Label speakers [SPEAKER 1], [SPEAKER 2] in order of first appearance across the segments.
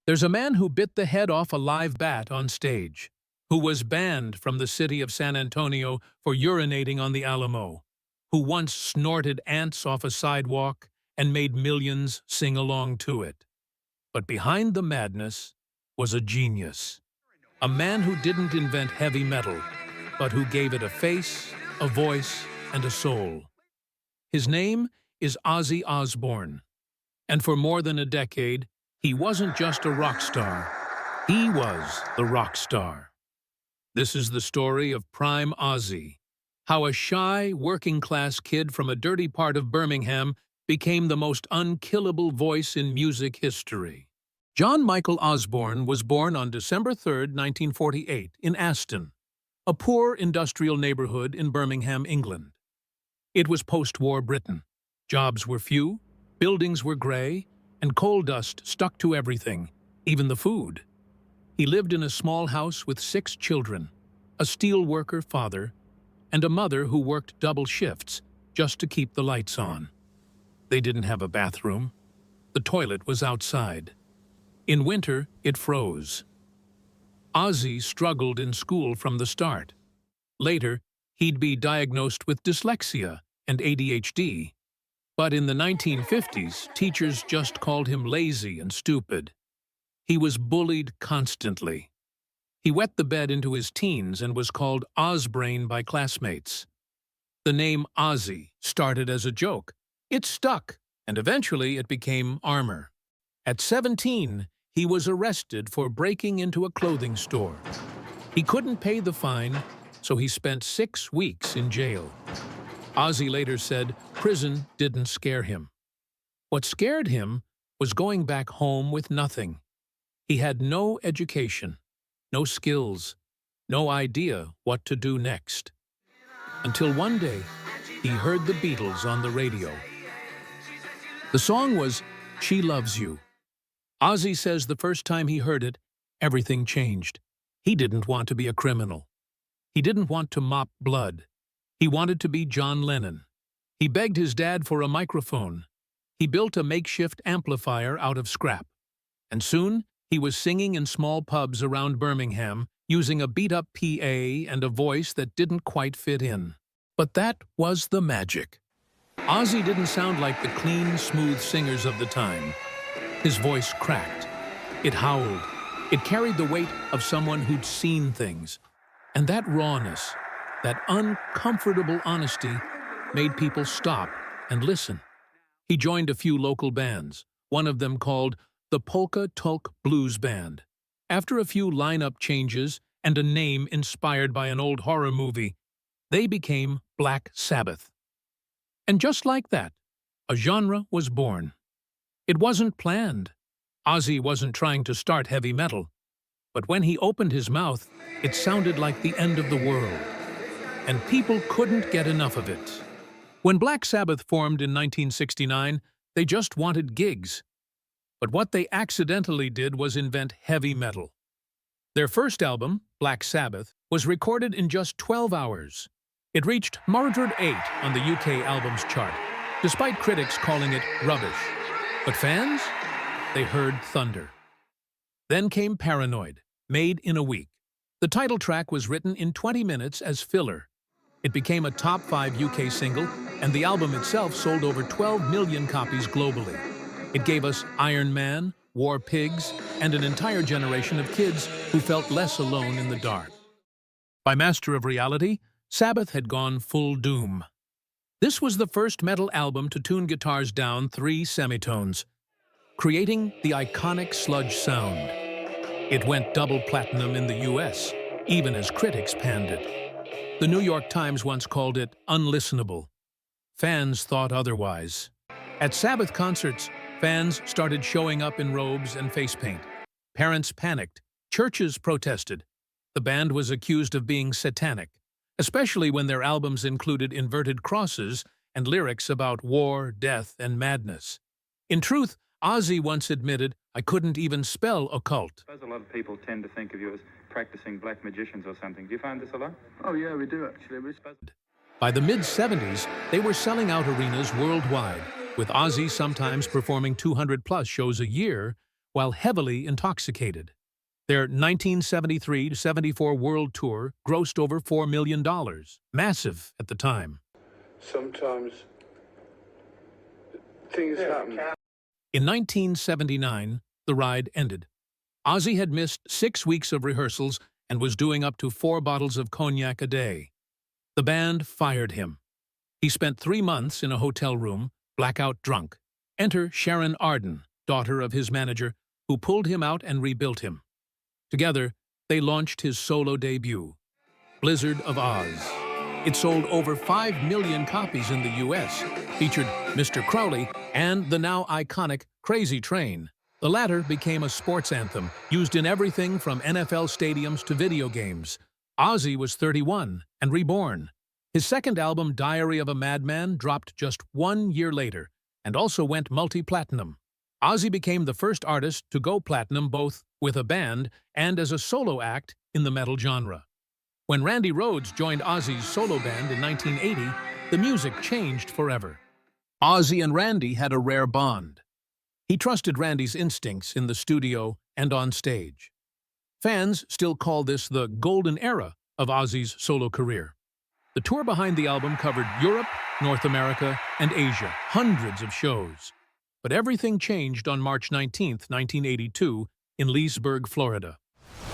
[SPEAKER 1] There's a man who bit the head off a live bat on stage, who was banned from the city of San Antonio for urinating on the Alamo, who once snorted ants off a sidewalk and made millions sing along to it. But behind the madness was a genius, a man who didn't invent heavy metal, but who gave it a face, a voice, and a soul. His name is Ozzy Osbourne, and for more than a decade, he wasn't just a rock star, he was the rock star. This is the story of Prime Ozzy, how a shy, working-class kid from a dirty part of Birmingham became the most unkillable voice in music history. John Michael Osborne was born on December 3, 1948, in Aston, a poor industrial neighborhood in Birmingham, England. It was post-war Britain. Jobs were few, buildings were grey, and coal dust stuck to everything, even the food. He lived in a small house with 6 children, a steel worker father, and a mother who worked double shifts just to keep the lights on. They didn't have a bathroom. The toilet was outside. In winter, it froze. Ozzy struggled in school from the start. Later, he'd be diagnosed with dyslexia and ADHD. But in the 1950s, teachers just called him lazy and stupid. He was bullied constantly. He wet the bed into his teens and was called Ozbrain by classmates. The name Ozzy started as a joke. It stuck, and eventually it became armor. At 17, he was arrested for breaking into a clothing store. He couldn't pay the fine, so he spent 6 weeks in jail. Ozzy later said prison didn't scare him. What scared him was going back home with nothing. He had no education, no skills, no idea what to do next. Until one day, he heard the Beatles on the radio. The song was She Loves You. Ozzy says the first time he heard it, everything changed. He didn't want to be a criminal. He didn't want to mop blood. He wanted to be John Lennon. He begged his dad for a microphone. He built a makeshift amplifier out of scrap. And soon, he was singing in small pubs around Birmingham, using a beat-up PA and a voice that didn't quite fit in. But that was the magic. Ozzy didn't sound like the clean, smooth singers of the time. His voice cracked. It howled. It carried the weight of someone who'd seen things. And that rawness, that uncomfortable honesty, made people stop and listen. He joined a few local bands, one of them called the Polka Tulk Blues Band. After a few lineup changes and a name inspired by an old horror movie, they became Black Sabbath. And just like that, a genre was born. It wasn't planned. Ozzy wasn't trying to start heavy metal. But when he opened his mouth, it sounded like the end of the world. And people couldn't get enough of it. When Black Sabbath formed in 1969, they just wanted gigs. But what they accidentally did was invent heavy metal. Their first album, Black Sabbath, was recorded in just 12 hours. It reached number 8 on the UK albums chart, despite critics calling it rubbish. But fans? They heard thunder. Then came Paranoid, made in a week. The title track was written in 20 minutes as filler. It became a top 5 UK single, and the album itself sold over 12 million copies globally. It gave us Iron Man, War Pigs, and an entire generation of kids who felt less alone in the dark. By Master of Reality, Sabbath had gone full doom. This was the first metal album to tune guitars down 3 semitones, creating the iconic sludge sound. It went double platinum in the US, even as critics panned it. The New York Times once called it unlistenable. Fans thought otherwise. At Sabbath concerts, fans started showing up in robes and face paint. Parents panicked. Churches protested. The band was accused of being satanic, especially when their albums included inverted crosses and lyrics about war, death, and madness. In truth, Ozzy once admitted, "I couldn't even spell occult."
[SPEAKER 2] I suppose a lot of people tend to think of you as practicing black magicians or something. Do you find this a lot?
[SPEAKER 3] Oh, yeah, we do, actually.
[SPEAKER 1] By the mid-70s, they were selling out arenas worldwide, with Ozzy sometimes performing 200-plus shows a year, while heavily intoxicated. Their 1973-74 world tour grossed over $4 million, massive at the time.
[SPEAKER 3] Sometimes things happen.
[SPEAKER 1] In 1979, the ride ended. Ozzy had missed 6 weeks of rehearsals and was doing up to 4 bottles of cognac a day. The band fired him. He spent 3 months in a hotel room, blackout drunk. Enter Sharon Arden, daughter of his manager, who pulled him out and rebuilt him. Together, they launched his solo debut, Blizzard of Oz. It sold over 5 million copies in the U.S., featured Mr. Crowley and the now iconic Crazy Train. The latter became a sports anthem, used in everything from NFL stadiums to video games. Ozzy was 31 and reborn. His second album, Diary of a Madman, dropped just 1 year later and also went multi-platinum. Ozzy became the first artist to go platinum both with a band and as a solo act in the metal genre. When Randy Rhoads joined Ozzy's solo band in 1980, the music changed forever. Ozzy and Randy had a rare bond. He trusted Randy's instincts in the studio and on stage. Fans still call this the golden era of Ozzy's solo career. The tour behind the album covered Europe, North America, and Asia, hundreds of shows. But everything changed on March 19, 1982, in Leesburg, Florida.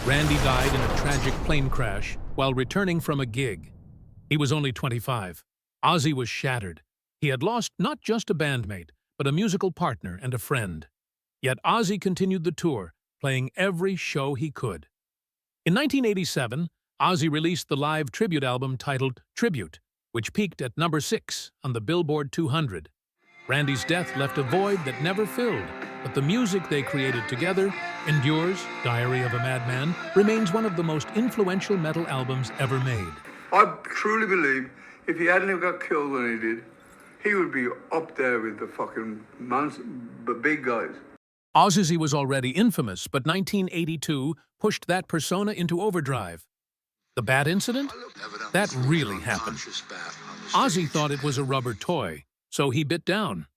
[SPEAKER 1] Randy died in a tragic plane crash while returning from a gig. He was only 25. Ozzy was shattered. He had lost not just a bandmate, but a musical partner and a friend. Yet Ozzy continued the tour, playing every show he could. In 1987, Ozzy released the live tribute album titled Tribute, which peaked at number 6 on the Billboard 200. Randy's death left a void that never filled, but the music they created together endures. Diary of a Madman remains one of the most influential metal albums ever made.
[SPEAKER 3] I truly believe if he hadn't got killed when he did, he would be up there with the fucking the big guys.
[SPEAKER 1] Ozzy was already infamous, but 1982 pushed that persona into overdrive. The bat incident? That really happened. Ozzy thought it was a rubber toy, so he bit down.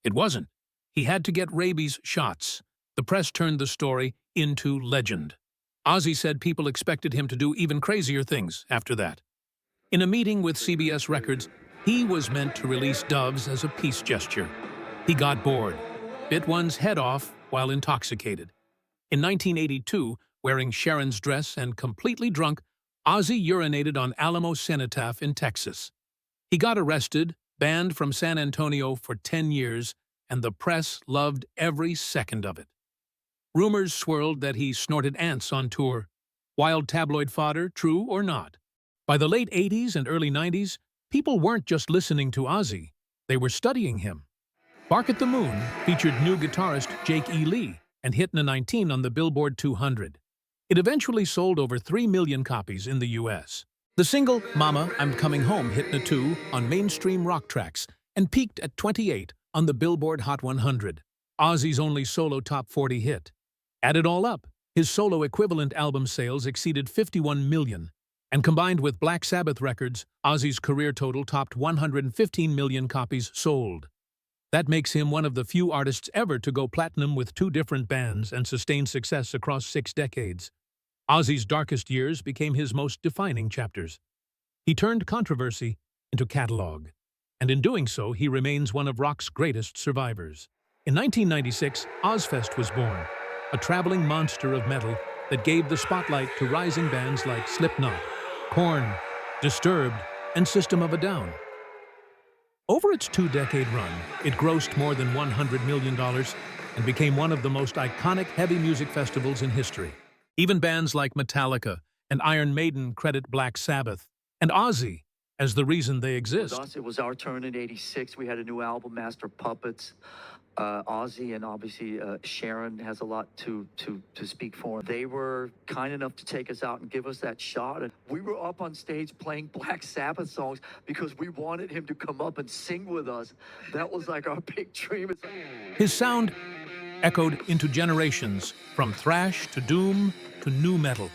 [SPEAKER 1] It wasn't. He had to get rabies shots. The press turned the story into legend. Ozzy said people expected him to do even crazier things after that. In a meeting with CBS Records, he was meant to release doves as a peace gesture. He got bored, bit one's head off while intoxicated. In 1982, wearing Sharon's dress and completely drunk, Ozzy urinated on Alamo Cenotaph in Texas. He got arrested, banned from San Antonio for 10 years, and the press loved every second of it. Rumors swirled that he snorted ants on tour. Wild tabloid fodder, true or not? By the late 80s and early 90s, people weren't just listening to Ozzy, they were studying him. Bark at the Moon featured new guitarist Jake E. Lee and hit No. 19 on the Billboard 200. It eventually sold over 3 million copies in the U.S. The single Mama, I'm Coming Home hit No. 2 on mainstream rock tracks and peaked at 28 on the Billboard Hot 100, Ozzy's only solo top 40 hit. Add it all up, his solo equivalent album sales exceeded 51 million, and combined with Black Sabbath records, Ozzy's career total topped 115 million copies sold. That makes him one of the few artists ever to go platinum with 2 different bands and sustain success across 6 decades. Ozzy's darkest years became his most defining chapters. He turned controversy into catalog, and in doing so, he remains one of rock's greatest survivors. In 1996, Ozzfest was born, a traveling monster of metal that gave the spotlight to rising bands like Slipknot, Korn, Disturbed, and System of a Down. Over its 2-decade run, it grossed more than $100 million and became one of the most iconic heavy music festivals in history. Even bands like Metallica and Iron Maiden credit Black Sabbath and Ozzy as the reason they exist.
[SPEAKER 4] With us, it was our turn in '86. We had a new album, Master Puppets. Ozzy and obviously Sharon has a lot to speak for. They were kind enough to take us out and give us that shot. And we were up on stage playing Black Sabbath songs because we wanted him to come up and sing with us. That was like our big dream.
[SPEAKER 1] His sound echoed into generations, from thrash to doom to nu metal.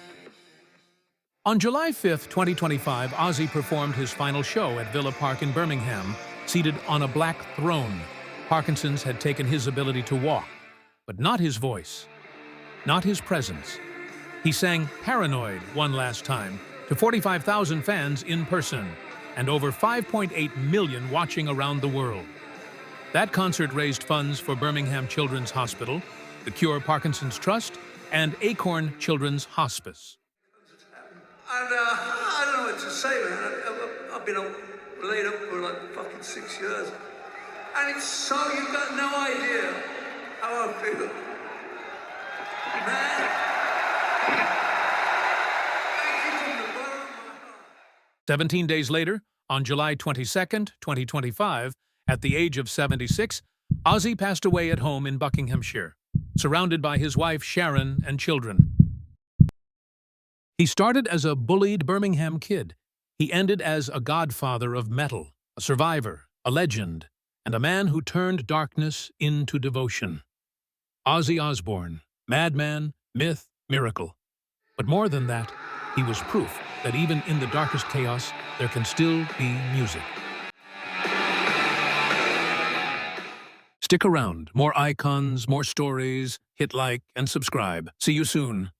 [SPEAKER 1] On July 5, 2025, Ozzy performed his final show at Villa Park in Birmingham, seated on a black throne. Parkinson's had taken his ability to walk, but not his voice. not his presence. He sang Paranoid one last time to 45,000 fans in person and over 5.8 million watching around the world. That concert raised funds for Birmingham Children's Hospital, the Cure Parkinson's Trust, and Acorn Children's Hospice.
[SPEAKER 3] And I don't know what to say, man. I've been laid up for like fucking 6 years. And it's so, you've got no idea how I feel. Man. Thank you from the bottom of my heart.
[SPEAKER 1] 17 days later, on July 22nd, 2025, at the age of 76, Ozzy passed away at home in Buckinghamshire, surrounded by his wife Sharon and children. He started as a bullied Birmingham kid. He ended as a godfather of metal, a survivor, a legend, and a man who turned darkness into devotion. Ozzy Osbourne, madman, myth, miracle. But more than that, he was proof that even in the darkest chaos, there can still be music. Stick around. More icons, more stories. Hit like and subscribe. See you soon.